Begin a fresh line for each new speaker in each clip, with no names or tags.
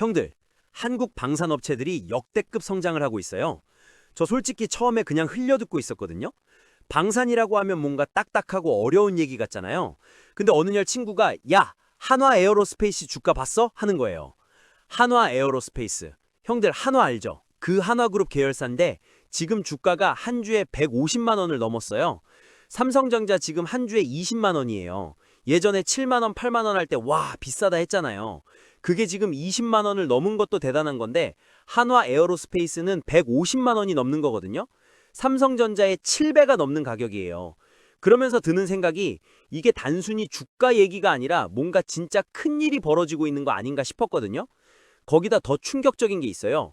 형들, 한국 방산업체들이 역대급 성장을 하고 있어요. 저 솔직히 처음에 그냥 흘려듣고 있었거든요. 방산이라고 하면 뭔가 딱딱하고 어려운 얘기 같잖아요. 근데 어느 날 친구가 야, 한화 에어로스페이스 주가 봤어? 하는 거예요. 한화 에어로스페이스. 형들 한화 알죠? 그 한화그룹 계열사인데 지금 주가가 한 주에 150만 원을 넘었어요. 삼성전자 지금 한 주에 20만 원이에요. 예전에 7만 원, 8만 원 할 때 와, 비싸다 했잖아요. 그게 지금 20만 원을 넘은 것도 대단한 건데 한화 에어로스페이스는 150만 원이 넘는 거거든요. 삼성전자의 7배가 넘는 가격이에요. 그러면서 드는 생각이 이게 단순히 주가 얘기가 아니라 뭔가 진짜 큰일이 벌어지고 있는 거 아닌가 싶었거든요. 거기다 더 충격적인 게 있어요.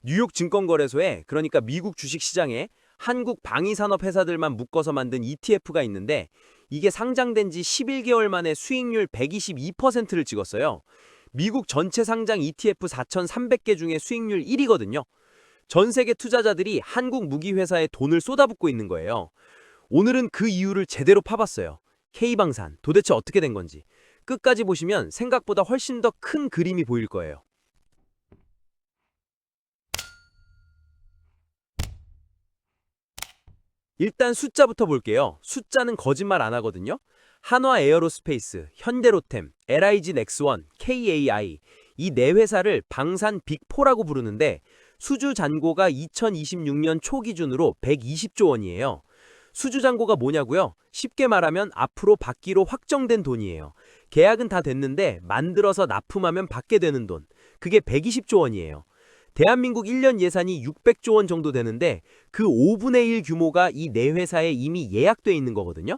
뉴욕 증권거래소에, 그러니까 미국 주식시장에 한국 방위산업 회사들만 묶어서 만든 ETF가 있는데 이게 상장된 지 11개월 만에 수익률 122%를 찍었어요. 미국 전체 상장 ETF 4,300개 중에 수익률 1위거든요. 전 세계 투자자들이 한국 무기회사에 돈을 쏟아붓고 있는 거예요. 오늘은 그 이유를 제대로 파봤어요. K방산, 도대체 어떻게 된 건지. 끝까지 보시면 생각보다 훨씬 더 큰 그림이 보일 거예요. 일단 숫자부터 볼게요. 숫자는 거짓말 안 하거든요. 한화 에어로스페이스, 현대로템, LIG 넥스원, KAI 이 네 회사를 방산 빅4라고 부르는데 수주 잔고가 2026년 초 기준으로 120조 원이에요. 수주 잔고가 뭐냐고요? 쉽게 말하면 앞으로 받기로 확정된 돈이에요. 계약은 다 됐는데 만들어서 납품하면 받게 되는 돈. 그게 120조 원이에요. 대한민국 1년 예산이 600조 원 정도 되는데 그 5분의 1 규모가 이 네 회사에 이미 예약돼 있는 거거든요.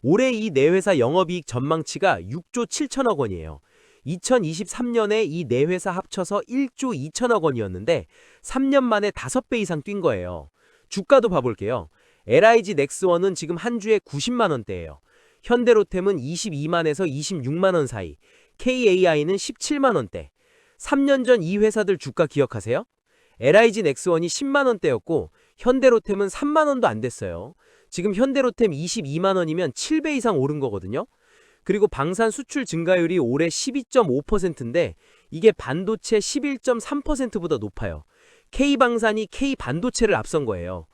올해 이 네 회사 영업이익 전망치가 6조 7천억 원이에요. 2023년에 이 네 회사 합쳐서 1조 2천억 원이었는데 3년 만에 5배 이상 뛴 거예요. 주가도 봐볼게요. LIG 넥스원은 지금 한 주에 90만 원대예요. 현대로템은 22만에서 26만 원 사이, KAI는 17만 원대. 3년 전 이 회사들 주가 기억하세요? LIG 넥스원이 10만 원대였고 현대로템은 3만 원도 안 됐어요. 지금 현대로템 22만 원이면 7배 이상 오른 거거든요. 그리고 방산 수출 증가율이 올해 12.5%인데 이게 반도체 11.3%보다 높아요. K방산이 K반도체를 앞선 거예요.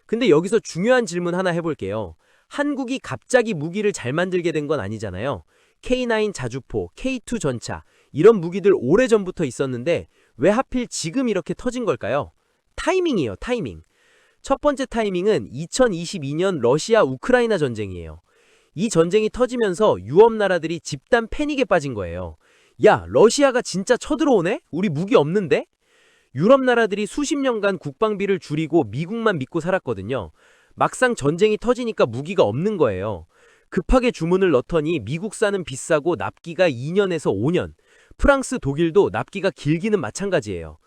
근데 여기서 중요한 질문 하나 해볼게요. 한국이 갑자기 무기를 잘 만들게 된 건 아니잖아요. K9 자주포, K2 전차 이런 무기들 오래전부터 있었는데 왜 하필 지금 이렇게 터진 걸까요? 타이밍이에요, 타이밍. 첫 번째 타이밍은 2022년 러시아 우크라이나 전쟁이에요. 이 전쟁이 터지면서 유럽 나라들이 집단 패닉에 빠진 거예요. 야, 러시아가 진짜 쳐들어오네? 우리 무기 없는데? 유럽 나라들이 수십 년간 국방비를 줄이고 미국만 믿고 살았거든요. 막상 전쟁이 터지니까 무기가 없는 거예요. 급하게 주문을 넣더니 미국산은 비싸고 납기가 2년에서 5년, 프랑스, 독일도 납기가 길기는 마찬가지예요.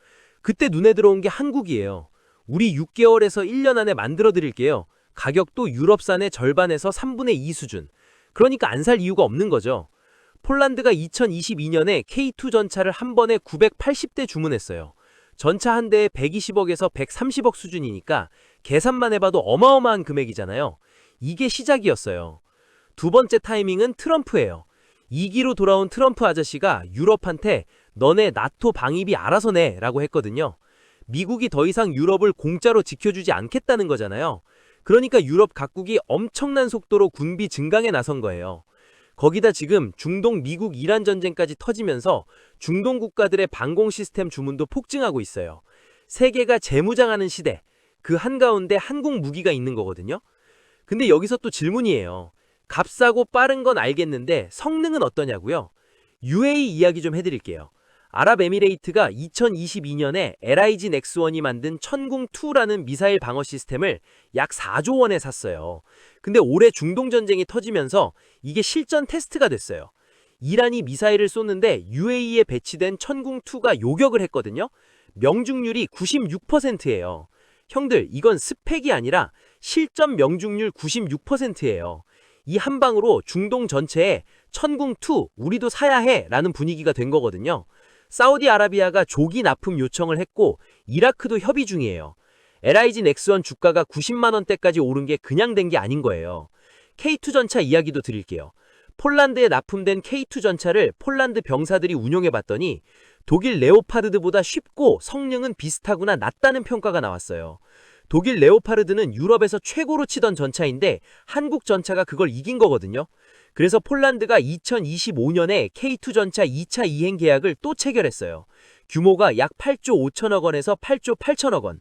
그때 눈에 들어온 게 한국이에요. 우리 6개월에서 1년 안에 만들어 드릴게요. 가격도 유럽산의 절반에서 3분의 2 수준. 그러니까 안 살 이유가 없는 거죠. 폴란드가 2022년에 K2 전차를 한 번에 980대 주문했어요. 전차 한 대에 120억에서 130억 수준이니까 계산만 해봐도 어마어마한 금액이잖아요. 이게 시작이었어요. 두 번째 타이밍은 트럼프예요. 2기로 돌아온 트럼프 아저씨가 유럽한테 너네 나토 방위비 알아서 내 라고 했거든요. 미국이 더 이상 유럽을 공짜로 지켜주지 않겠다는 거잖아요. 그러니까 유럽 각국이 엄청난 속도로 군비 증강에 나선 거예요. 거기다 지금 중동 미국 이란 전쟁까지 터지면서 중동 국가들의 방공 시스템 주문도 폭증하고 있어요. 세계가 재무장하는 시대, 그 한가운데 한국 무기가 있는 거거든요. 근데 여기서 또 질문이에요. 값싸고 빠른 건 알겠는데 성능은 어떠냐고요? UAE 이야기 좀 해드릴게요. 아랍에미레이트가 2022년에 LIG 넥스원이 만든 천궁2라는 미사일 방어 시스템을 약 4조 원에 샀어요. 근데 올해 중동 전쟁이 터지면서 이게 실전 테스트가 됐어요. 이란이 미사일을 쏘는데 UAE에 배치된 천궁2가 요격을 했거든요. 명중률이 96%예요. 형들, 이건 스펙이 아니라 실전 명중률 96%예요. 이 한 방으로 중동 전체에 천궁2 우리도 사야 해 라는 분위기가 된 거거든요. 사우디아라비아가 조기 납품 요청을 했고 이라크도 협의 중이에요. LIG 넥스원 주가가 90만 원대까지 오른 게 그냥 된 게 아닌 거예요. K2 전차 이야기도 드릴게요. 폴란드에 납품된 K2 전차를 폴란드 병사들이 운용해봤더니 독일 레오파르드보다 쉽고 성능은 비슷하거나 낫다는 평가가 나왔어요. 독일 레오파르드는 유럽에서 최고로 치던 전차인데 한국 전차가 그걸 이긴 거거든요. 그래서 폴란드가 2025년에 K2 전차 2차 이행 계약을 또 체결했어요. 규모가 약 8조 5천억 원에서 8조 8천억 원.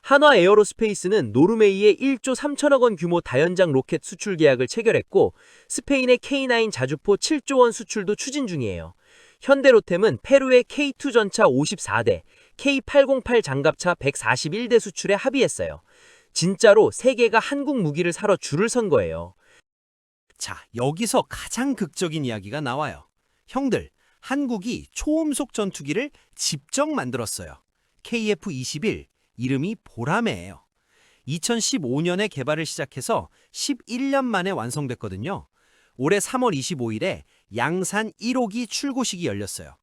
한화 에어로스페이스는 노르웨이의 1조 3천억 원 규모 다연장 로켓 수출 계약을 체결했고 스페인의 K9 자주포 7조 원 수출도 추진 중이에요. 현대로템은 페루의 K2 전차 54대, K808 장갑차 141대 수출에 합의했어요. 진짜로 세계가 한국 무기를 사러 줄을 선 거예요.
자, 여기서 가장 극적인 이야기가 나와요. 형들, 한국이 초음속 전투기를 직접 만들었어요. KF-21, 이름이 보라매예요. 2015년에 개발을 시작해서 11년 만에 완성됐거든요. 올해 3월 25일에 양산 1호기 출고식이 열렸어요.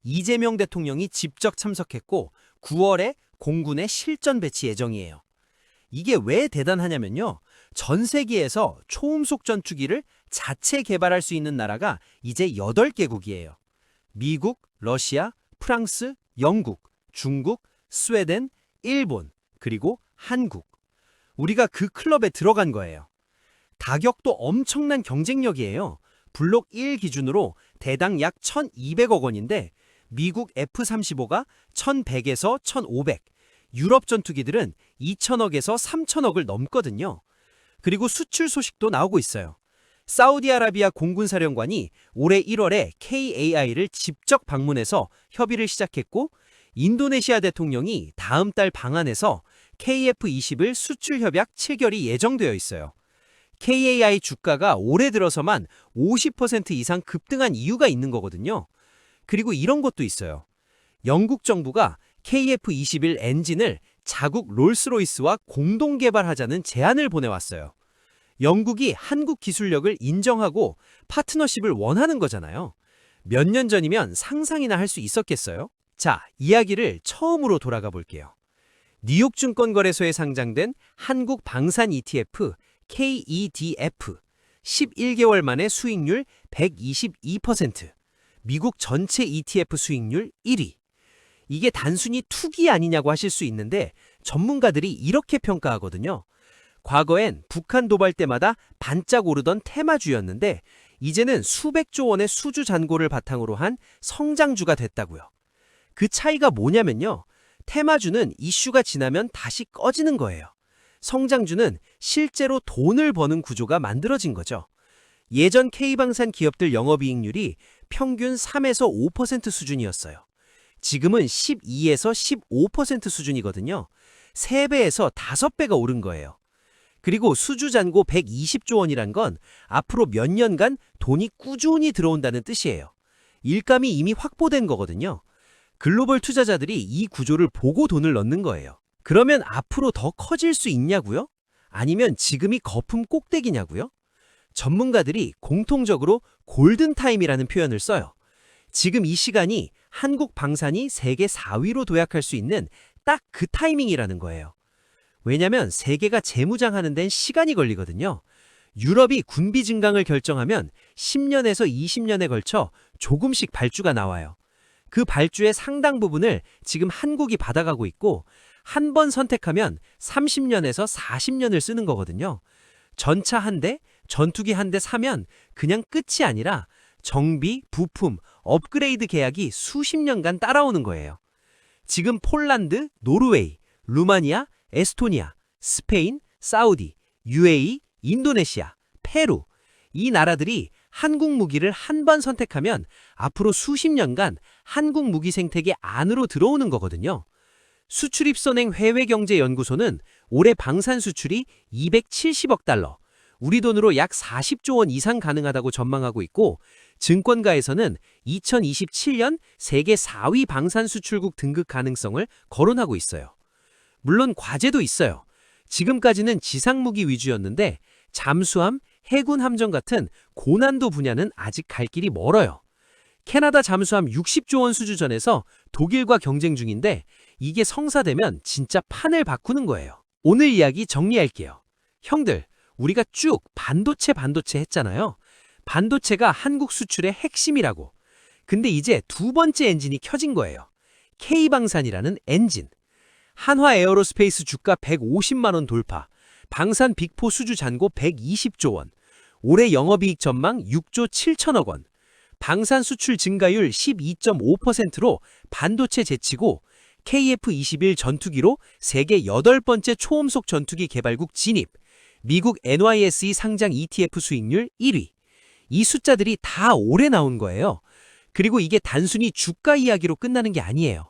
이재명 대통령이 직접 참석했고 9월에 공군에 실전 배치 예정이에요. 이게 왜 대단하냐면요. 전 세계에서 초음속 전투기를 자체 개발할 수 있는 나라가 이제 8개국이에요. 미국, 러시아, 프랑스, 영국, 중국, 스웨덴, 일본, 그리고 한국. 우리가 그 클럽에 들어간 거예요. 가격도 엄청난 경쟁력이에요. 블록 1 기준으로 대당 약 1,200억 원인데 미국 F-35가 1,100에서 1,500, 유럽 전투기들은 2,000억에서 3,000억을 넘거든요. 그리고 수출 소식도 나오고 있어요. 사우디아라비아 공군사령관이 올해 1월에 KAI를 직접 방문해서 협의를 시작했고 인도네시아 대통령이 다음 달 방한해서 KF-20을 수출 협약 체결이 예정되어 있어요. KAI 주가가 올해 들어서만 50% 이상 급등한 이유가 있는 거거든요. 그리고 이런 것도 있어요. 영국 정부가 KF-21 엔진을 자국 롤스로이스와 공동 개발하자는 제안을 보내왔어요. 영국이 한국 기술력을 인정하고 파트너십을 원하는 거잖아요. 몇 년 전이면 상상이나 할 수 있었겠어요? 자, 이야기를 처음으로 돌아가 볼게요. 뉴욕증권거래소에 상장된 한국 방산 ETF KEDF 11개월 만에 수익률 122%, 미국 전체 ETF 수익률 1위. 이게 단순히 투기 아니냐고 하실 수 있는데 전문가들이 이렇게 평가하거든요. 과거엔 북한 도발 때마다 반짝 오르던 테마주였는데 이제는 수백조 원의 수주 잔고를 바탕으로 한 성장주가 됐다고요. 그 차이가 뭐냐면요. 테마주는 이슈가 지나면 다시 꺼지는 거예요. 성장주는 실제로 돈을 버는 구조가 만들어진 거죠. 예전 K방산 기업들 영업이익률이 평균 3에서 5% 수준이었어요. 지금은 12에서 15% 수준이거든요. 3배에서 5배가 오른 거예요. 그리고 수주잔고 120조 원이란 건 앞으로 몇 년간 돈이 꾸준히 들어온다는 뜻이에요. 일감이 이미 확보된 거거든요. 글로벌 투자자들이 이 구조를 보고 돈을 넣는 거예요. 그러면 앞으로 더 커질 수 있냐고요? 아니면 지금이 거품 꼭대기냐고요? 전문가들이 공통적으로 골든타임이라는 표현을 써요. 지금 이 시간이 한국 방산이 세계 4위로 도약할 수 있는 딱 그 타이밍이라는 거예요. 왜냐면 세계가 재무장하는 데는 시간이 걸리거든요. 유럽이 군비 증강을 결정하면 10년에서 20년에 걸쳐 조금씩 발주가 나와요. 그 발주의 상당 부분을 지금 한국이 받아가고 있고 한 번 선택하면 30년에서 40년을 쓰는 거거든요. 전차 한 대, 전투기 한 대 사면 그냥 끝이 아니라 정비, 부품, 업그레이드 계약이 수십 년간 따라오는 거예요. 지금 폴란드, 노르웨이, 루마니아, 에스토니아, 스페인, 사우디, UAE, 인도네시아, 페루 이 나라들이 한국 무기를 한 번 선택하면 앞으로 수십 년간 한국 무기 생태계 안으로 들어오는 거거든요. 수출입선행 해외경제연구소는 올해 방산 수출이 270억 달러, 우리 돈으로 약 40조 원 이상 가능하다고 전망하고 있고 증권가에서는 2027년 세계 4위 방산 수출국 등극 가능성을 거론하고 있어요. 물론 과제도 있어요. 지금까지는 지상무기 위주였는데 잠수함, 해군 함정 같은 고난도 분야는 아직 갈 길이 멀어요. 캐나다 잠수함 60조 원 수주전에서 독일과 경쟁 중인데 이게 성사되면 진짜 판을 바꾸는 거예요. 오늘 이야기 정리할게요. 형들, 우리가 쭉 반도체 했잖아요. 반도체가 한국 수출의 핵심이라고.
근데 이제 두 번째 엔진이 켜진 거예요. K방산이라는 엔진. 한화 에어로스페이스 주가 150만 원 돌파, 방산 빅4 수주 잔고 120조 원, 올해 영업이익 전망 6조 7천억 원, 방산 수출 증가율 12.5%로 반도체 제치고 KF-21 전투기로 세계 8번째 초음속 전투기 개발국 진입, 미국 NYSE 상장 ETF 수익률 1위. 이 숫자들이 다 올해 나온 거예요. 그리고 이게 단순히 주가 이야기로 끝나는 게 아니에요.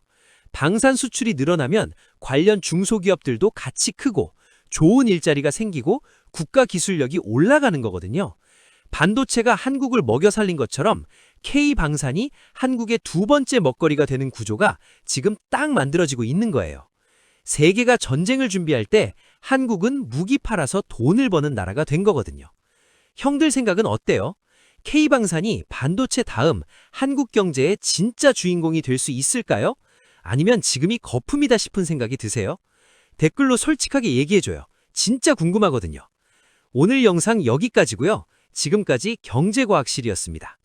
방산 수출이 늘어나면 관련 중소기업들도 같이 크고 좋은 일자리가 생기고 국가 기술력이 올라가는 거거든요. 반도체가 한국을 먹여 살린 것처럼 K방산이 한국의 두 번째 먹거리가 되는 구조가 지금 딱 만들어지고 있는 거예요. 세계가 전쟁을 준비할 때 한국은 무기 팔아서 돈을 버는 나라가 된 거거든요. 형들 생각은 어때요? K방산이 반도체 다음 한국 경제의 진짜 주인공이 될 수 있을까요? 아니면 지금이 거품이다 싶은 생각이 드세요? 댓글로 솔직하게 얘기해줘요. 진짜 궁금하거든요. 오늘 영상 여기까지고요. 지금까지 경제과학실이었습니다.